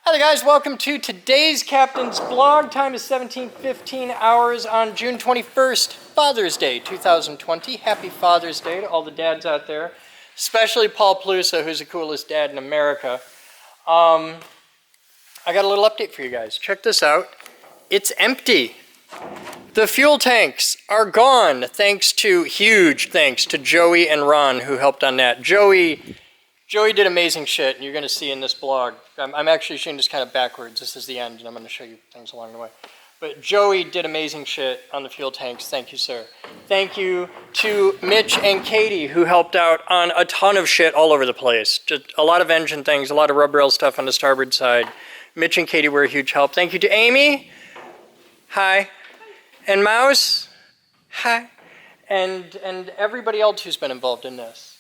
Hi there guys, welcome to today's Captain's Blog. Time is 17:15 hours on June 21st, Father's Day 2020. Happy Father's Day to all the dads out there, especially Paul Plusa, who's the coolest dad in America. I got a little update for you guys. Check this out. It's empty. The fuel tanks are gone, huge thanks to Joey and Ron who helped on that. Joey did amazing shit, and you're going to see in this blog. I'm actually showing this kind of backwards. This is the end, and I'm going to show you things along the way. But Joey did amazing shit on the fuel tanks. Thank you, sir. Thank you to Mitch and Katie, who helped out on a ton of shit all over the place. Just a lot of engine things, a lot of rub rail stuff on the starboard side. Mitch and Katie were a huge help. Thank you to Amy. Hi. And Mouse. Hi. And everybody else who's been involved in this.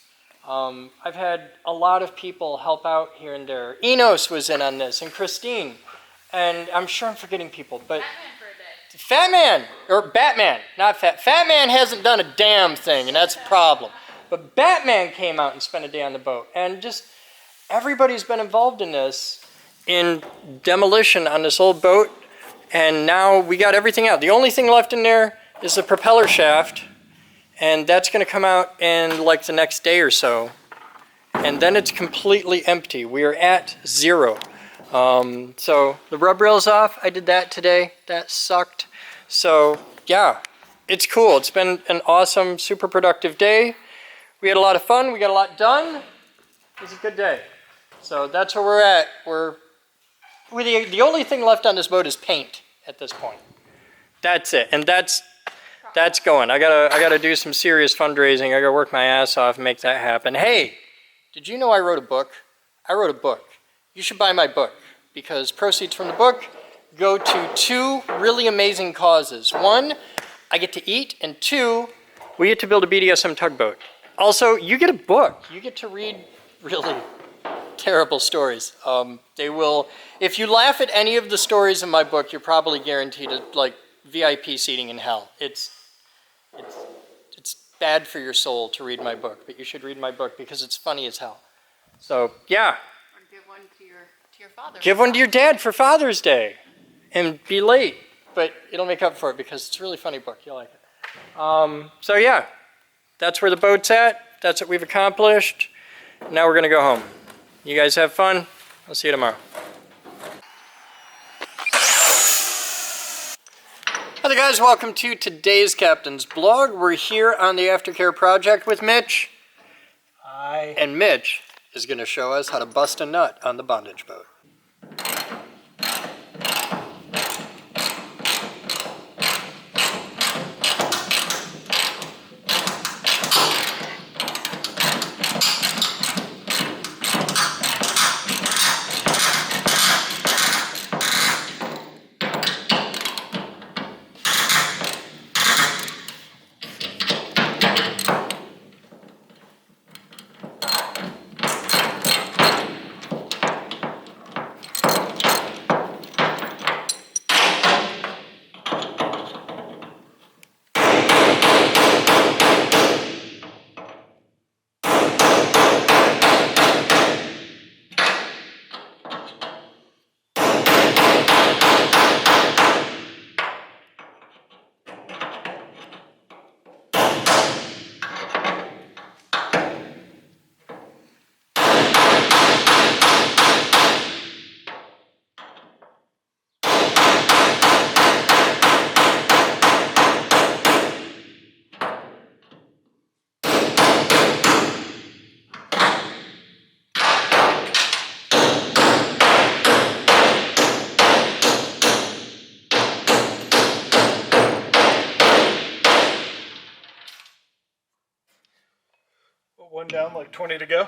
I've had a lot of people help out here and there. Enos was in on this, and Christine, and I'm sure I'm forgetting people, but Fat Man, or Batman, not Fat. Fat Man hasn't done a damn thing, and that's a problem. But Batman came out and spent a day on the boat, and just everybody's been involved in this, in demolition on this old boat, and now we got everything out. The only thing left in there is the propeller shaft. And that's going to come out in like the next day or so. And then it's completely empty. We are at zero. So the rub rail's off. I did that today. That sucked. So yeah, it's cool. It's been an awesome, super productive day. We had a lot of fun. We got a lot done. It was a good day. So that's where we're at. The only thing left on this boat is paint at this point. That's it. And that's going. I gotta do some serious fundraising. I gotta work my ass off and make that happen. Hey, did you know I wrote a book? I wrote a book. You should buy my book because proceeds from the book go to two really amazing causes. One, I get to eat, and two, we get to build a BDSM tugboat. Also, you get a book. You get to read really terrible stories. If you laugh at any of the stories in my book, you're probably guaranteed VIP seating in hell. It's bad for your soul to read my book, but you should read my book because it's funny as hell. So yeah. Or give one to your father. Give one to your dad for Father's Day, and be late, but it'll make up for it because it's a really funny book. You'll like it. So yeah, that's where the boat's at. That's what we've accomplished. Now we're gonna go home. You guys have fun. I'll see you tomorrow. Hi there guys, welcome to today's Captain's Blog. We're here on the Aftercare project with Mitch. Hi. And Mitch is going to show us how to bust a nut on the bondage boat. One down, like 20 to go.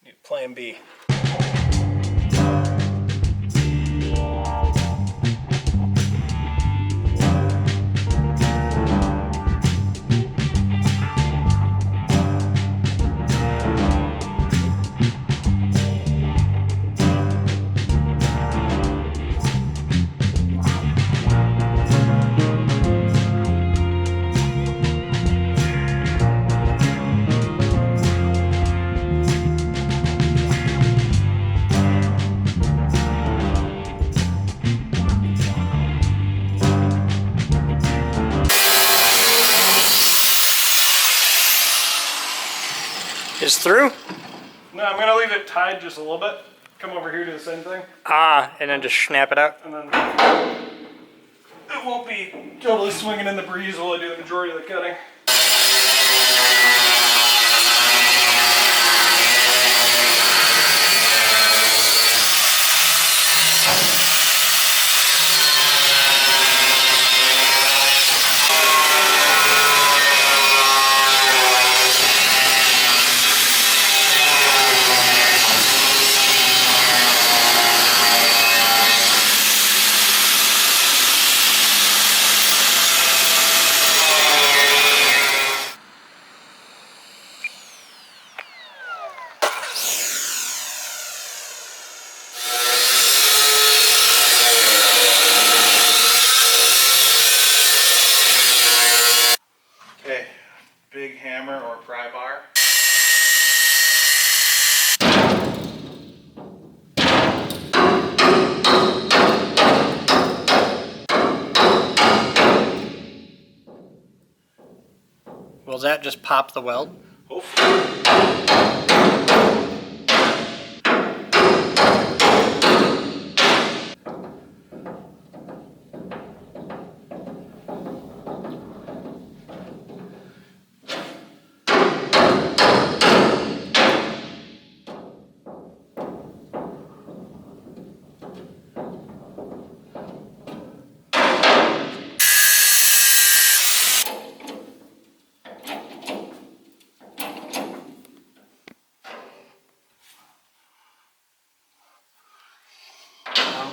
Need plan B. is through. No, I'm gonna leave it tied just a little bit. Come over here, do the same thing. Ah, and then just snap it out. And then it won't be totally swinging in the breeze while I do the majority of the cutting. Okay, big hammer or pry bar. Will that just pop the weld? Hopefully.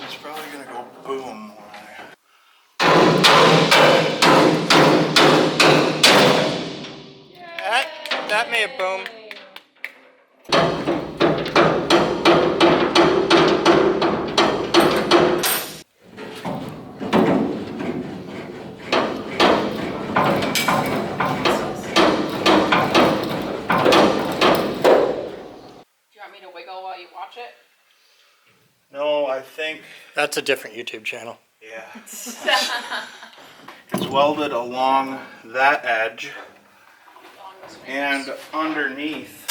It's probably gonna go boom when That may have boomed. Do you want me to wiggle while you watch it? No, I think, That's a different YouTube channel. yeah. It's welded along that edge Along this way. and underneath.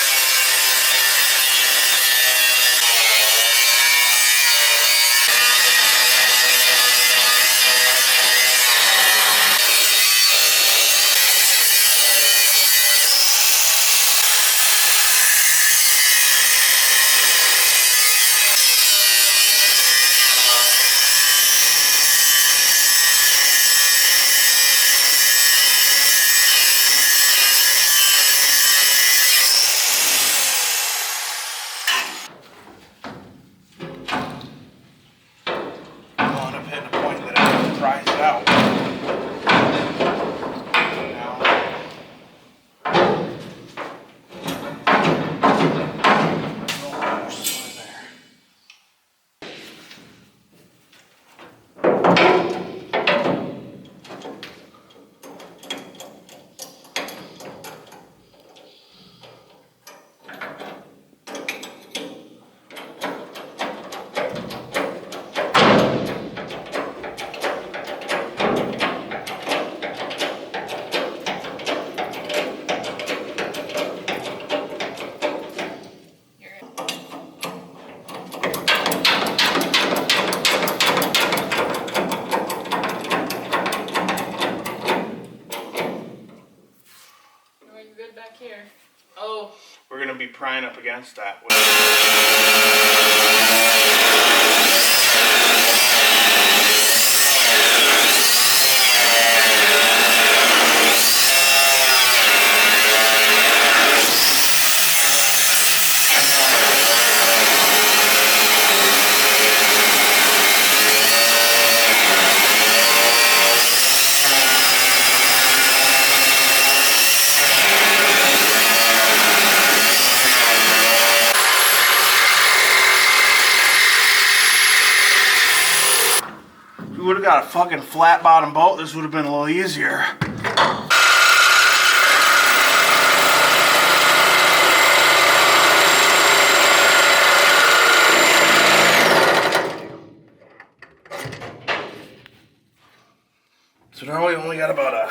Oh, and I'm hitting a point that I have to prise it out. Now, no loose in there. Are you good back here? Oh. We're gonna be prying up against that. If we would have got a fucking flat bottom boat, this would have been a little easier. So now we only got about a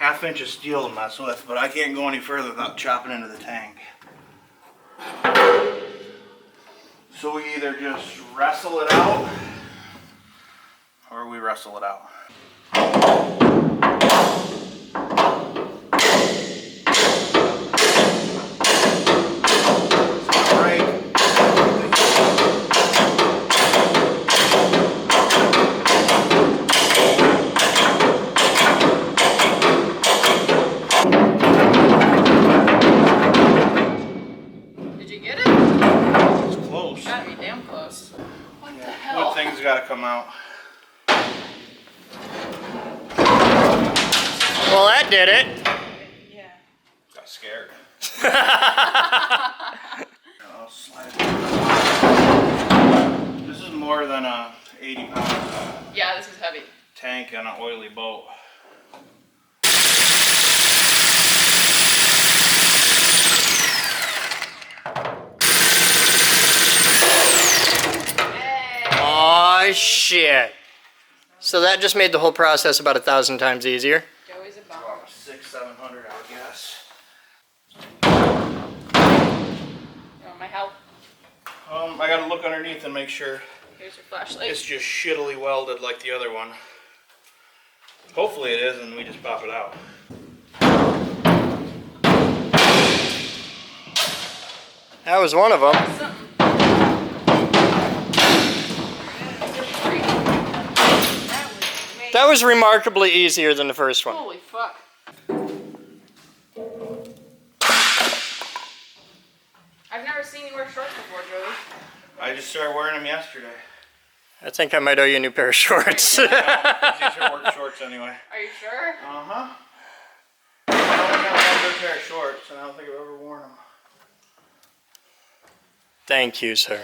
½ inch of steel to mess with, but I can't go any further without chopping into the tank. So we either just wrestle it out or we wrestle it out. Did you get it? It's close. Gotta be damn close. What the Wood hell? thing's got to come out. Well, that did it. Yeah. Got scared. I'll slide it. This is more than a 80-pound Yeah, this is heavy. tank on an oily boat. Aw, shit. So that just made the whole process about 1,000 times easier. Joey's a bomb. About 600-700, I would guess. You want my help? I gotta look underneath and make sure Here's your flashlight. it's just shittily welded like the other one. Hopefully it is, and we just pop it out. That was one of them. Something. That was remarkably easier than the first one. Holy fuck. I've never seen you wear shorts before, Joey. I just started wearing them yesterday. I think I might owe you a new pair of shorts. These are work shorts anyway. Are you sure? Uh-huh. I only got one good pair of shorts, and I don't think I've ever worn them. Thank you, sir.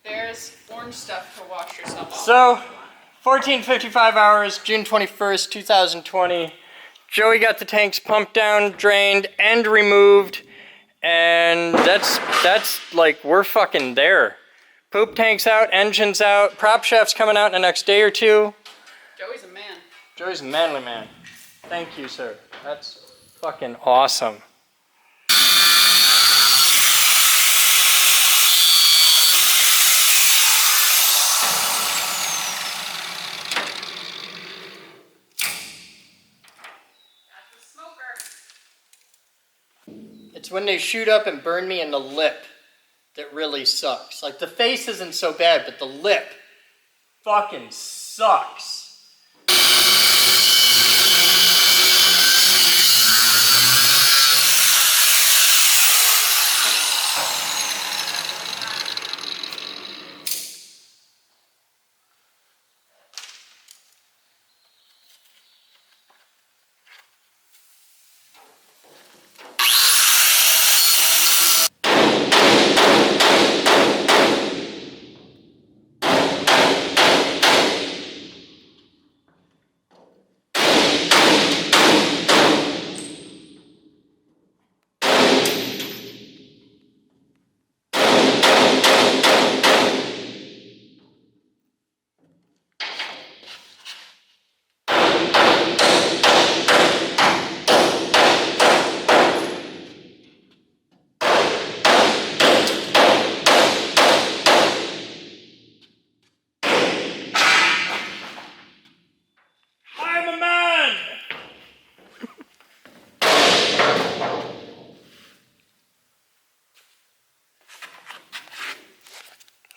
There's orange stuff to wash yourself off. So, 14:55 hours, June 21st, 2020. Joey got the tanks pumped down, drained, and removed. And that's like, we're fucking there. Poop tank's out, engine's out, prop shaft's coming out in the next day or two. Joey's a man. Joey's a manly man. Thank you, sir. That's fucking awesome. That's the smoker. It's when they shoot up and burn me in the lip that really sucks. Like, the face isn't so bad, but the lip fucking sucks.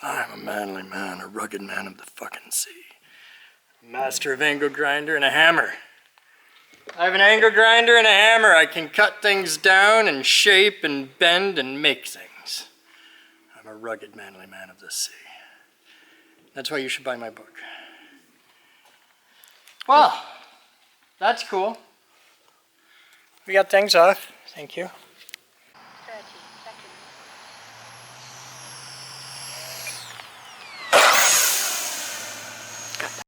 I'm a manly man, a rugged man of the fucking sea. Master of angle grinder and a hammer. I have an angle grinder and a hammer. I can cut things down and shape and bend and make things. I'm a rugged manly man of the sea. That's why you should buy my book. Well, that's cool. We got things off. Thank you.